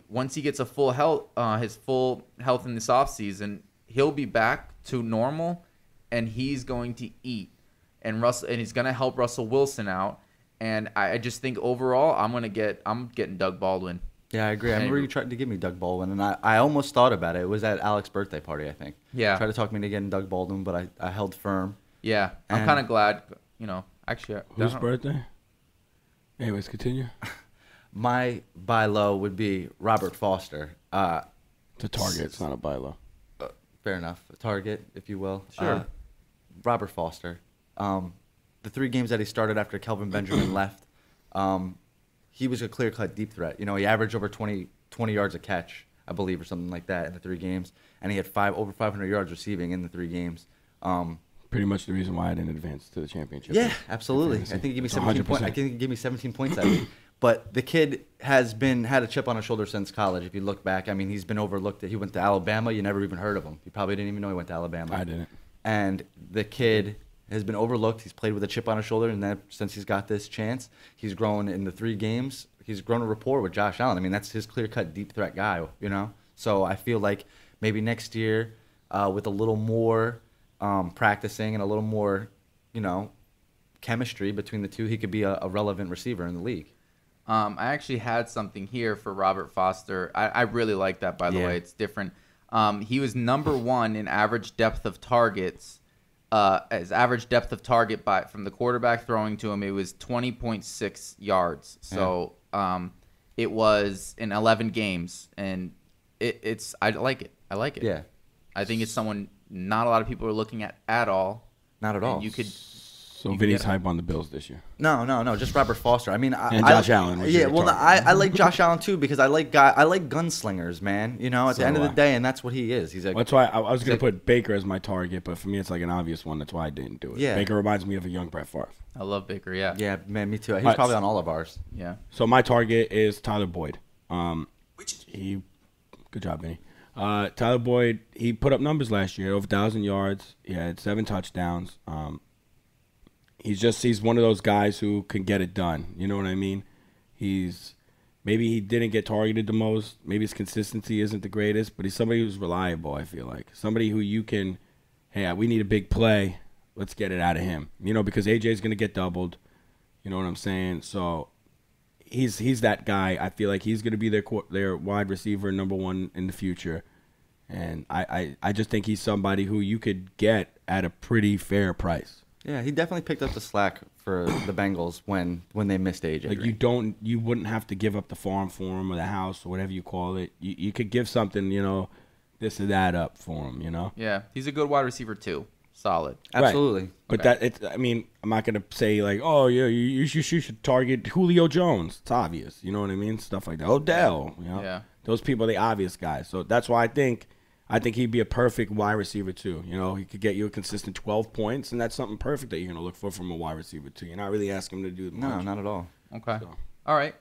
once he gets his full health in this offseason, he'll be back to normal, and he's going to eat. And he's going to help Russell Wilson out. And I just think overall, I'm getting Doug Baldwin. Yeah, I agree. I remember you tried to give me Doug Baldwin, and I almost thought about it. It was at Alex's birthday party, I think. Yeah. Tried to talk me into getting Doug Baldwin, but I held firm. Yeah, I'm kind of glad. Actually, whose birthday? Anyways, continue. My buy low would be Robert Foster. It's a target. It's not a buy low. Fair enough. A target, if you will. Sure. Robert Foster. The 3 games that he started after Kelvin Benjamin left, he was a clear-cut deep threat. He averaged over 20 yards a catch, I believe, or something like that in the 3 games, and he had over 500 yards receiving in the 3 games. Pretty much the reason why I didn't advance to the championship. Yeah, absolutely. I think he gave me 17 points. I think he gave me 17 points that week. But the kid has had a chip on his shoulder since college. If you look back, I mean, he's been overlooked. He went to Alabama. You never even heard of him. You probably didn't even know he went to Alabama. I didn't. And the kid has been overlooked. He's played with a chip on his shoulder, and then since he's got this chance, he's grown in the 3 games. He's grown a rapport with Josh Allen. I mean, that's his clear-cut deep threat guy, you know? So I feel like maybe next year with a little more practicing and a little more, you know, chemistry between the two, he could be a relevant receiver in the league. I actually had something here for Robert Foster. I really like that, by the way. It's different. He was number 1 in average depth of targets. His average depth of target from the quarterback throwing to him, it was 20.6 yards. So it was in 11 games, and I like it. I like it. Yeah. I think it's someone not a lot of people are looking at all. Not at all. And you could. So Vinny's hype on the Bills this year. No, just Robert Foster. I mean, and Josh Allen. Yeah, well, I like Josh Allen too because I like gunslingers, man. You know, at the end of the day, and that's what he is. He's like. That's why I was gonna put Baker as my target, but for me, it's like an obvious one. That's why I didn't do it. Yeah. Baker reminds me of a young Brett Favre. I love Baker. Yeah. Yeah, man, me too. He's probably on all of ours. Yeah. So my target is Tyler Boyd. Good job, Vinny. Tyler Boyd, he put up numbers last year, over 1,000 yards. He had 7 touchdowns. He's one of those guys who can get it done. You know what I mean? Maybe he didn't get targeted the most. Maybe his consistency isn't the greatest, but he's somebody who's reliable, I feel like. Somebody who you can, hey, we need a big play. Let's get it out of him. You know, because AJ's going to get doubled. You know what I'm saying? So he's that guy. I feel like he's going to be their wide receiver number 1 in the future. And I just think he's somebody who you could get at a pretty fair price. Yeah, he definitely picked up the slack for the Bengals when they missed AJ. Like you wouldn't have to give up the farm for him or the house or whatever you call it. You could give something, you know, this or that up for him, you know. Yeah, he's a good wide receiver too. Solid. Absolutely. Right. But I mean, I'm not gonna say like, oh yeah, you should target Julio Jones. It's obvious, you know what I mean? Stuff like that. Odell, you know. Yeah. Those people are the obvious guys. So that's why I think he'd be a perfect wide receiver too. You know, he could get you a consistent 12 points, and that's something perfect that you're going to look for from a wide receiver too. You're not really asking him to do much. No, not at all. Okay. So. All right.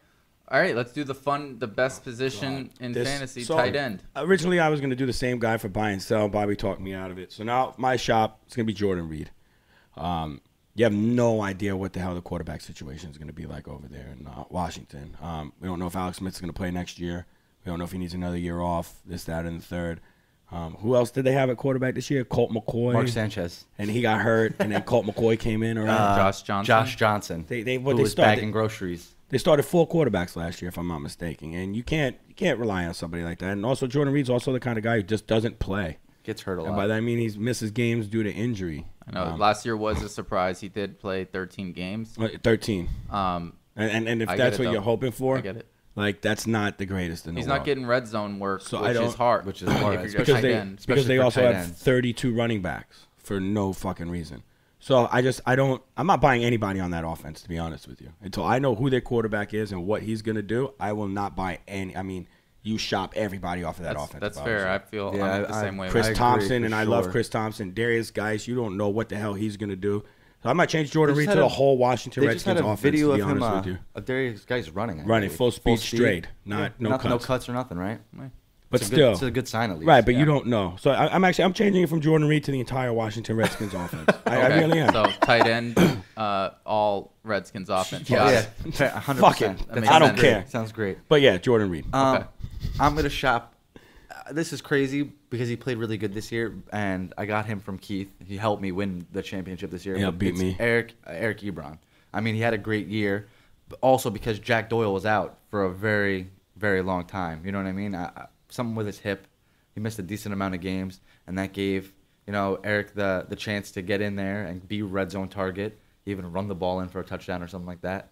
Let's do the best position in fantasy, tight end. Originally, I was going to do the same guy for buy and sell. Bobby talked me out of it. So now my shop is going to be Jordan Reed. You have no idea what the hell the quarterback situation is going to be like over there in Washington. We don't know if Alex Smith's going to play next year. We don't know if he needs another year off, this, that, and the third. Who else did they have at quarterback this year? Colt McCoy. Mark Sanchez. And he got hurt, and then Colt McCoy came in. Josh Johnson. Josh Johnson. They was bagging groceries. They started 4 quarterbacks last year, if I'm not mistaken. And you can't rely on somebody like that. And also, Jordan Reed's also the kind of guy who just doesn't play. Gets hurt a lot. And by that I mean he misses games due to injury. I know. Last year was a surprise. He did play 13 games. 13. And if that's what you're hoping for, I get it. Like, that's not the greatest in the world. He's not getting red zone work, which is hard. Because they also have 32 running backs for no fucking reason. So I'm not buying anybody on that offense, to be honest with you. Until I know who their quarterback is and what he's going to do, I will not buy any. I mean, you shop everybody off of that offense. That's fair. I feel I'm the same way. Chris Thompson, and I love Chris Thompson. Darius Geis, you don't know what the hell he's going to do. So I might change Jordan Reed to the whole Washington Redskins offense, to be honest with you. Darius Geis running. Running full speed straight. No cuts. No cuts or nothing, right? But still, it's a good sign at least. Right, but you don't know. So I'm changing it from Jordan Reed to the entire Washington Redskins offense. I really am. So tight end, all Redskins offense. Yeah, 100%. Fuck it. I don't care. Sounds great. But yeah, Jordan Reed. Okay. I'm gonna shop. This is crazy because he played really good this year, and I got him from Keith. He helped me win the championship this year. Yeah, beat me. Eric Ebron. I mean, he had a great year, but also because Jack Doyle was out for a very, very long time. You know what I mean? Something with his hip. He missed a decent amount of games, and that gave Eric the chance to get in there and be red zone target, even run the ball in for a touchdown or something like that.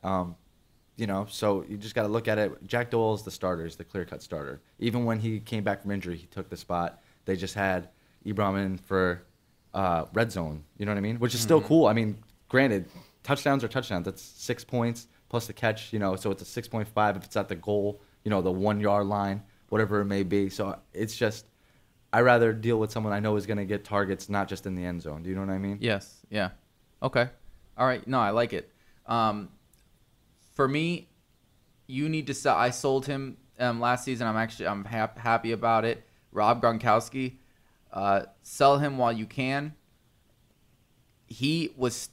So you just got to look at it. Jack Doyle is the starter, is the clear-cut starter. Even when he came back from injury, he took the spot. They just had Ebron in for red zone, you know what I mean? Which is still cool. I mean, granted, touchdowns are touchdowns. That's 6 points plus the catch, so it's a 6.5 if it's at the goal, the 1 yard line, whatever it may be. So it's just, I rather deal with someone I know is going to get targets, not just in the end zone. Do you know what I mean? Yes. Yeah. Okay. All right. No, I like it. For me, you need to sell. I sold him last season. I'm happy about it. Rob Gronkowski, sell him while you can. He was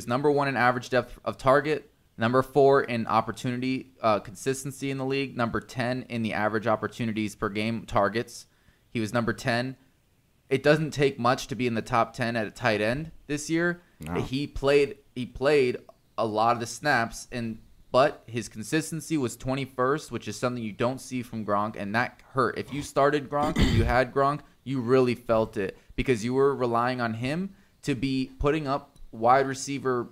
number 1 in average depth of target, number 4 in opportunity consistency in the league, number 10 in the average opportunities per game targets. He was number 10. It doesn't take much to be in the top 10 at a tight end this year. No. He played a lot of the snaps, but his consistency was 21st, which is something you don't see from Gronk, and that hurt. If you started Gronk and you had Gronk, you really felt it because you were relying on him to be putting up wide receiver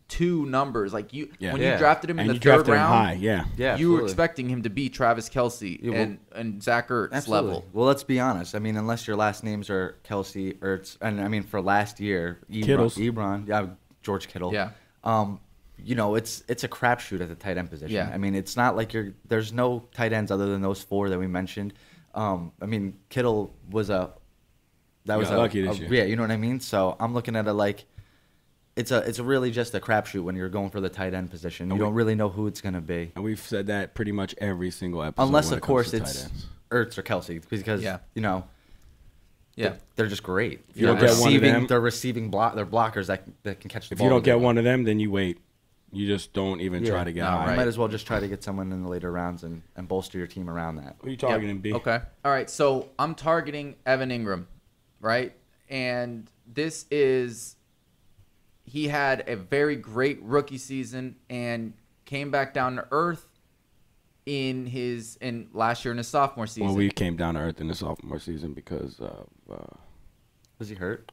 2 numbers. Like you drafted him in the third round, you were expecting him to be Travis Kelce and Zach Ertz level. Well, let's be honest. I mean, unless your last names are Kelce, Ertz, and I mean for last year, Ebron, George Kittle. Yeah. You know, it's a crapshoot at the tight end position. Yeah. I mean, it's not like there's no tight ends other than those 4 that we mentioned. I mean, Kittle was lucky this year. Yeah, you know what I mean? So I'm looking at it like it's really just a crapshoot when you're going for the tight end position. You don't really know who it's going to be. And we've said that pretty much every single episode. Unless, of course, it's Ertz or Kelce because, you know, they're just great. If you don't get one of them, they're receiving they're blockers that can catch the ball. If you don't get one of them, then you wait. You just don't even try to get high. You might as well just try to get someone in the later rounds and bolster your team around that. Who are you targeting, B? Okay. All right, so I'm targeting Evan Ingram, right? And he had a very great rookie season and came back down to earth in last year in his sophomore season. Well, we came down to earth in the sophomore season because was he hurt?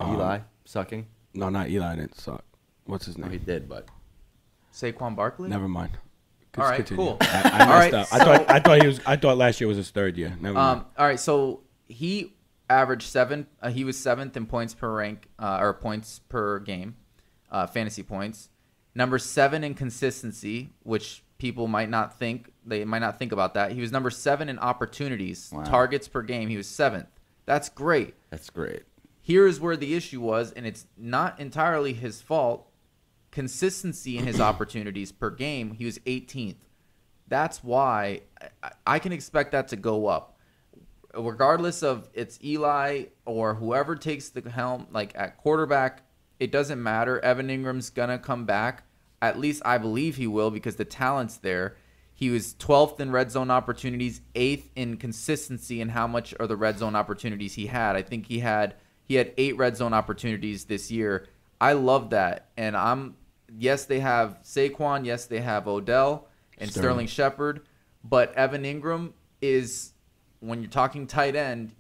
Eli sucking? No, not Eli. Didn't suck. What's his name? No, he did, but Saquon Barkley. Never mind. All right, cool. I messed up. So, I thought last year was his 3rd year. Never mind. All right, so he averaged 7. He was 7th in points per rank or points per game, fantasy points. Number 7 in consistency, which people might not think about that. He was number 7 in opportunities, targets per game. He was 7th. That's great. That's great. Here's where the issue was, and it's not entirely his fault. Consistency in his opportunities per game, he was 18th. That's why I can expect that to go up. Regardless of it's Eli or whoever takes the helm, like at quarterback, it doesn't matter. Evan Ingram's going to come back. At least I believe he will because the talent's there. He was 12th in red zone opportunities, 8th in consistency in how much are the red zone opportunities he had. I think he had 8 red zone opportunities this year. I love that. And yes, they have Saquon. Yes, they have Odell and Sterling Shepard. But Evan Ingram is, when you're talking tight end,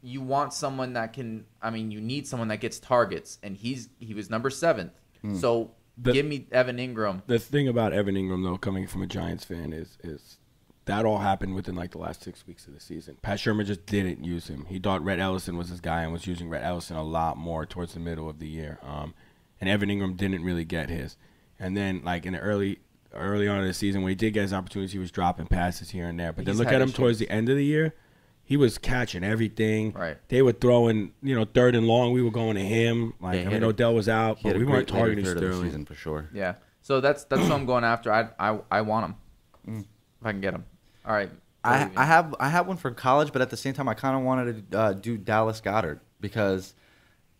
you want someone that you need someone that gets targets. And he was number 7th. So give me Evan Ingram. The thing about Evan Ingram, though, coming from a Giants fan, is that all happened within like the last 6 weeks of the season. Pat Shurmur just didn't use him. He thought Rhett Ellison was his guy and was using Rhett Ellison a lot more towards the middle of the year. And Evan Ingram didn't really get his. And then like in the early on in the season when he did get his opportunities, he was dropping passes here and there. But then look at him towards the end of the year. He was catching everything. Right. They were throwing, 3rd and long. We were going to him. Odell was out, but we weren't targeting Sterling. Season for sure. Yeah. So that's what I'm going after. I want him if I can get him. All right. I have one for college, but at the same time, I kind of wanted to do Dallas Goedert because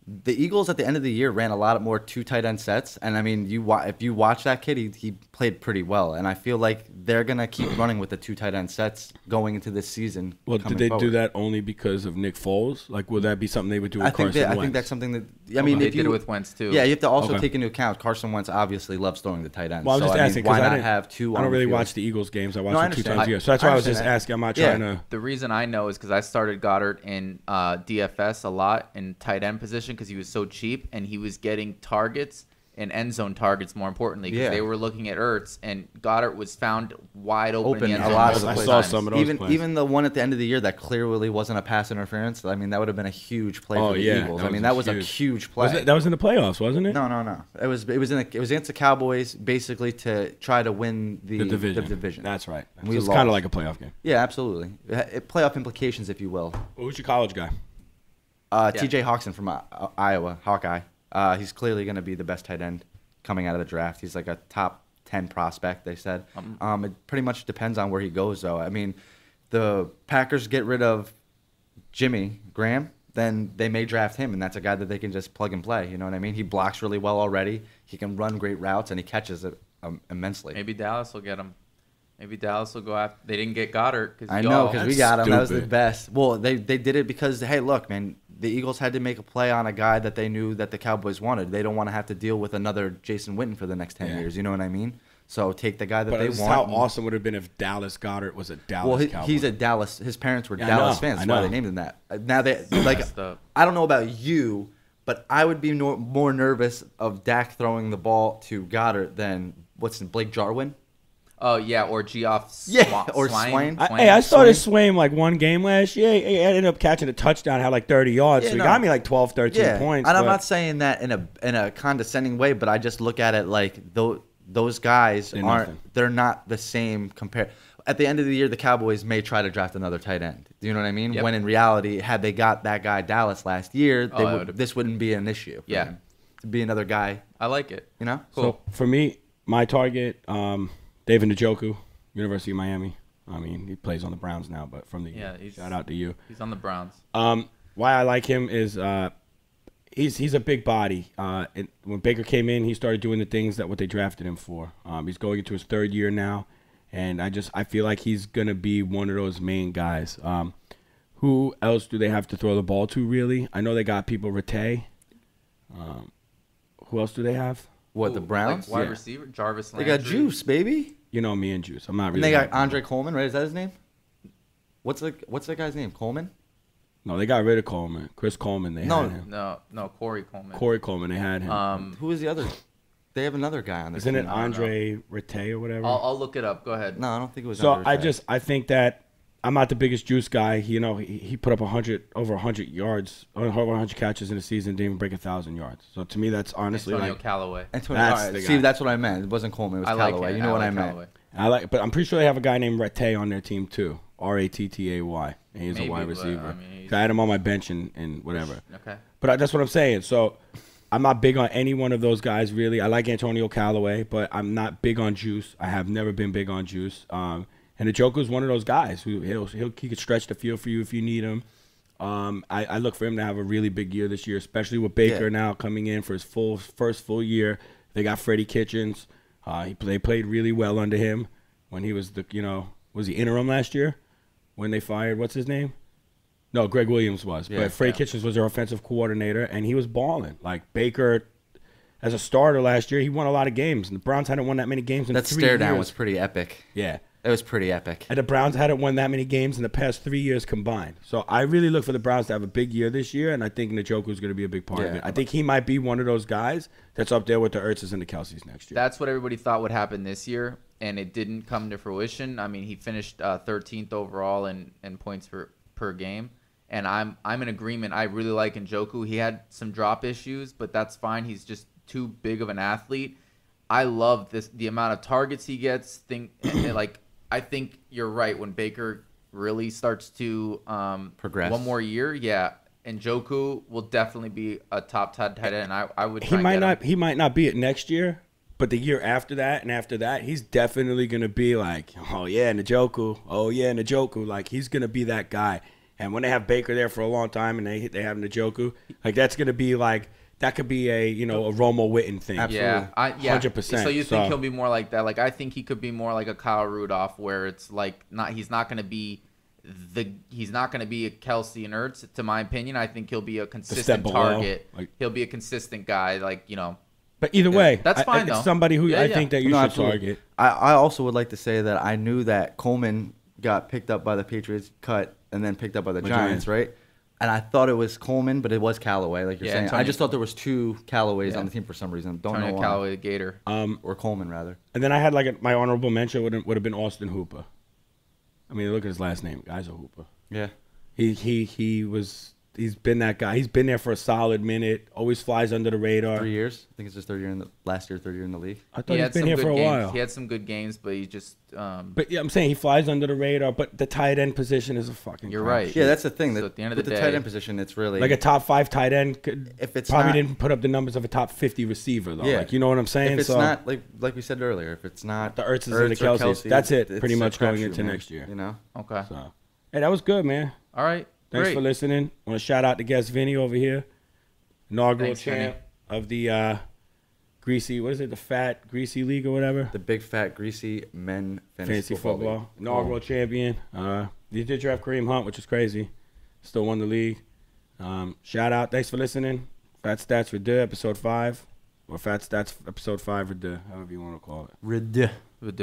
the Eagles at the end of the year ran a lot more 2 tight end sets, and I mean, if you watch that kid, he played pretty well, and I feel like they're gonna keep running with the 2 tight end sets going into this season. Well, did they do that only because of Nick Foles? Like, would that be something they would do with Carson Wentz? I think that's something that they did it with Wentz too. Yeah, you have to also take into account Carson Wentz obviously loves throwing the tight ends. Well, I was just asking why not have 2? I don't really watch the Eagles games. I watch them 2 times a year, so that's why I was just asking. I'm not trying to. The reason I know is because I started Goddard in DFS a lot in tight end position because he was so cheap. And he was getting targets and end zone targets, more importantly, because they were looking at Ertz, and Goddard was found wide open. A lot of the I saw some of those plays. Even the one at the end of the year that clearly wasn't a pass interference. I mean, that would have been a huge play for the Eagles. That was a huge play. That was in the playoffs, wasn't it? No. It was against the Cowboys, basically to try to win the division. That's right. So it's kind of like a playoff game. Yeah, absolutely. Playoff implications, if you will. Well, who's your college guy? T.J. Hawkinson from Iowa, Hawkeye. He's clearly going to be the best tight end coming out of the draft. He's like a top 10 prospect, they said. It pretty much depends on where he goes, though. I mean, the Packers get rid of Jimmy Graham, then they may draft him, and that's a guy that they can just plug and play. You know what I mean? He blocks really well already. He can run great routes, and he catches it immensely. Maybe Dallas will get him. Maybe Dallas will go after. They didn't get Goddard. I know, because we got him. That was the stupid. best. Well, they did it because, hey, look, man, the Eagles had to make a play on a guy that they knew that the Cowboys wanted. They don't want to have to deal with another Jason Witten for the next 10 years. You know what I mean? So take the guy that they want. How awesome would it have been if Dallas Goddard was a Dallas Cowboy. He's a Dallas. His parents were Dallas fans. That's why they named him that. Now they like. I don't know about you, but I would be more nervous of Dak throwing the ball to Goddard than Blake Jarwin. Oh yeah, or Geoff. Or Swain. I started Swain like one game last year. I ended up catching a touchdown, had like 30 yards. So he got me like 12, 13 points. And I'm not saying that in a condescending way, but I just look at it like those guys they're not the same compared. At the end of the year, the Cowboys may try to draft another tight end. Do you know what I mean? Yep. When in reality, had they got that guy Dallas last year, this wouldn't be an issue. Yeah. Them. To be another guy. I like it. You know? Cool. So for me, my target, David Njoku, University of Miami. I mean, he plays on the Browns now, but from the shout out to you. He's on the Browns. Why I like him is he's a big body. When Baker came in, he started doing the things that what they drafted him for. He's going into his third year now, and I feel like he's gonna be one of those main guys. Who else do they have to throw the ball to? Really, I know they got people Rattay. Who else do they have? What, the Browns? Like wide receiver, Jarvis Landry. They got Juice, baby. You know me and Juice. I'm not really. And they got Andre Coleman, right? Is that his name? What's that guy's name? Coleman? No, they got rid of Coleman. Chris Coleman. They had him. No, Corey Coleman. Corey Coleman. They had him. Who is the other? They have another guy on there. Isn't it Andre Rattay or whatever? I'll look it up. Go ahead. No, I don't think it was. So Andre Rattay. I think that I'm not the biggest Juice guy. He put up over 100 yards, over 100 catches in a season, didn't even break 1,000 yards. So to me, that's honestly Antonio like Callaway. See, that's what I meant. It wasn't Coleman. It was Callaway. You know what I meant. But I'm pretty sure they have a guy named Rattay on their team too. Rattay. And he's a wide receiver. I had him on my bench and whatever. Okay. But that's what I'm saying. So I'm not big on any one of those guys really. I like Antonio Callaway, but I'm not big on Juice. I have never been big on Juice. And Njoku's one of those guys who he could stretch the field for you if you need him. I look for him to have a really big year this year, especially with Baker now coming in for his first full year. They got Freddie Kitchens. They played really well under him when he was was he interim last year when they fired what's his name? No, Greg Williams was. But Freddie Kitchens was their offensive coordinator, and he was balling. Like Baker, as a starter last year, he won a lot of games, and the Browns hadn't won that many games in 3 years. That stare down was pretty epic. Yeah. It was pretty epic. And the Browns hadn't won that many games in the past 3 years combined. So I really look for the Browns to have a big year this year, and I think Njoku is going to be a big part of it. I think he might be one of those guys that's up there with the Ertzes and the Kelseys next year. That's what everybody thought would happen this year, and it didn't come to fruition. I mean, he finished 13th overall in points per game, and I'm in agreement. I really like Njoku. He had some drop issues, but that's fine. He's just too big of an athlete. I love the amount of targets he gets. I think you're right. When Baker really starts to progress one more year, and Njoku will definitely be a top tight end. I would. He might not be it next year, but the year after that and after that, he's definitely gonna be like, oh yeah, Njoku. Like he's gonna be that guy. And when they have Baker there for a long time and they have Njoku, like that's gonna be like. That could be a Romo Witten thing. Absolutely. 100%. So you think he'll be more like that? Like I think he could be more like a Kyle Rudolph, where it's like he's not going to be a Kelsey and Ertz. To my opinion, I think he'll be a consistent target. He'll be a consistent guy, But either way, that's fine. It's somebody who I think that you should target. I also would like to say that I knew that Coleman got picked up by the Patriots, cut, and then picked up by the Giants, right? And I thought it was Coleman, but it was Callaway, like you're saying. I just thought there was two Callaways on the team for some reason. Don't know why. Callaway, the Gator. Or Coleman, rather. And then I had my honorable mention would have been Austin Hooper. I mean, look at his last name. Guy's a Hooper. Yeah. He was he's been that guy. He's been there for a solid minute. Always flies under the radar. 3 years. I think it's his third year in the league. I thought he's been here for a while. He had some good games, but he just. But yeah, I'm saying he flies under the radar. But the tight end position is a fucking. You're right. Yeah, that's the thing. So at the end of the the day, tight end position, it's really like a top 5 tight end. If it's probably not, didn't put up the numbers of a top 50 receiver though. Yeah. Like you know what I'm saying? If it's so not like we said earlier, if it's not the Ertzes and the or Kelce's, that's it. it's Pretty a much going crapshoot, into man, next year. You know. Okay. So, hey, that was good, man. All right. Thanks Great. for listening. I want to shout out the guest Vinny over here, inaugural Thanks, champ of the greasy. What is it? The fat greasy league or whatever. The big fat greasy men fantasy football. league. Inaugural champion. You did draft Kareem Hunt, which is crazy. Still won the league. Shout out. Thanks for listening. FATstats with episode 5, or FATstats episode 5 with however you want to call it. With